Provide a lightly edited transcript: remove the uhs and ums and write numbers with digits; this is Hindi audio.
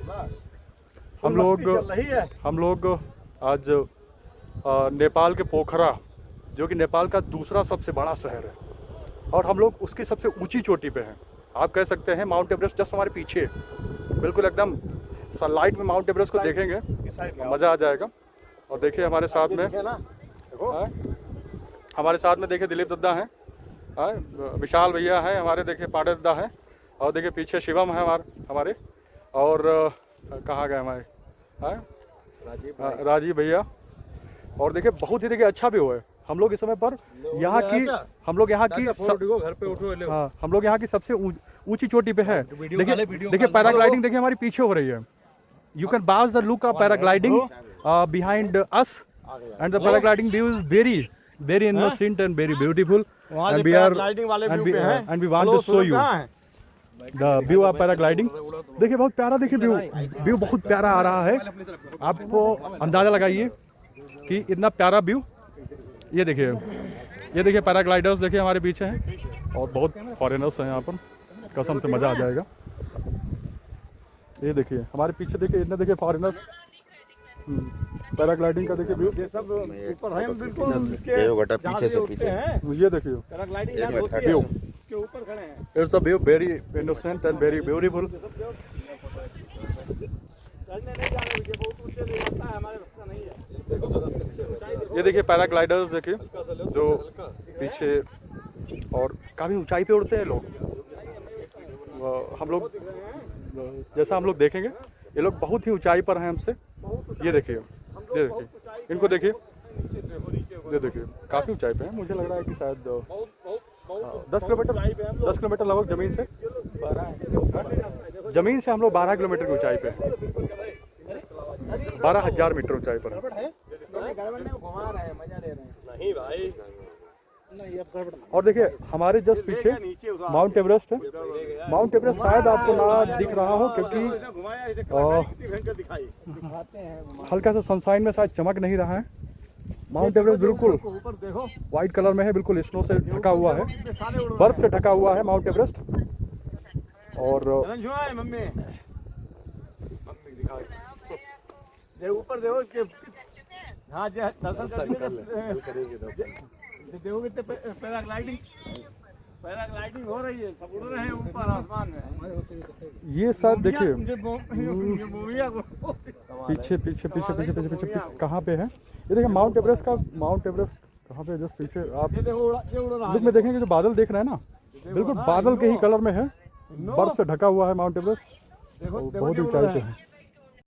हम लोग आज नेपाल के पोखरा, जो कि नेपाल का दूसरा सबसे बड़ा शहर है, और हम लोग उसकी सबसे ऊंची चोटी पे हैं। आप कह सकते हैं माउंट एवरेस्ट जस्ट हमारे पीछे, बिल्कुल एकदम सनलाइट में माउंट एवरेस्ट को देखेंगे मज़ा आ जाएगा। और देखिए हमारे साथ में देखिए दिलीप दद्दा हैं, विशाल भैया हैं हमारे, देखिए पांडे दद्दा हैं, और देखिए पीछे शिवम है हमारे और कहाँ गए हमारे राजीव भैया। और देखिए बहुत ही देखिए अच्छा व्यू है। हम लोग इस समय पर यहाँ की घर पे उठो, हाँ हम लोग यहाँ की सबसे ऊंची चोटी पे है। देखिए पैराग्लाइडिंग देखिए हमारी पीछे हो रही है। You can was the look of paragliding behind us, and the paragliding view is very innocent and very beautiful, and we want to show you the view of paragliding। देखिए बहुत प्यारा, देखिए व्यू बहुत प्यारा आ रहा है। आपको अंदाजा लगाइए कि इतना प्यारा व्यू। ये देखिए पैराग्लाइडर्स देखिए हमारे पीछे हैं, और बहुत फॉरेनर्स हैं यहाँ पर, कसम से मज़ा आ जाएगा। ये देखिए हमारे पीछे देखिए इतने देखिए फॉरेनर्स, पैराग्लाइडिंग का देखिए व्यू। ये सब ऊपर है बिल्कुल पीछे से पीछे। ये देखिए पैराग्लाइडिंग व्यू के ऊपर खड़े हैं। It's a view very innocent and very beautiful. ये देखिए पैराग्लाइडर्स देखिए जो पीछे, और काफ़ी ऊंचाई पे उड़ते हैं लोग। हम लोग जैसा हम लोग देखेंगे, ये लोग बहुत ही ऊंचाई पर हैं हमसे। ये देखिए इनको देखिए, ये देखिए काफ़ी ऊंचाई पे हैं। मुझे लग रहा है कि शायद 10 किलोमीटर लगभग ज़मीन से हम लोग 12 किलोमीटर की ऊंचाई पे हैं। 12,000 मीटर ऊंचाई पर है। और देखिए हमारे जस्ट पीछे माउंट एवरेस्ट है। माउंट एवरेस्ट शायद आपको ना दिख रहा हो, क्योंकि हल्का सा सनशाइन में शायद चमक नहीं रहा है। माउंट एवरेस्ट बिल्कुल वाइट कलर में है, बिल्कुल स्नो से ढका हुआ है, बर्फ से ढका हुआ है माउंट एवरेस्ट। और ऊपर देखो, हाँ पैराग्लाइडिंग हो रही है, सब उड़ रहे हैं ऊपर आसमान में। ये सब देखिए पीछे कहाँ पे है। ये देखिए माउंट एवरेस्ट कहाँ पे, जस्ट पीछे आप लुक में देखेंगे, जो बादल देख रहे हैं ना, बिल्कुल बादल के ही कलर में है, बर्फ से ढका हुआ है माउंट एवरेस्ट, बहुत ऊंचाई पे है।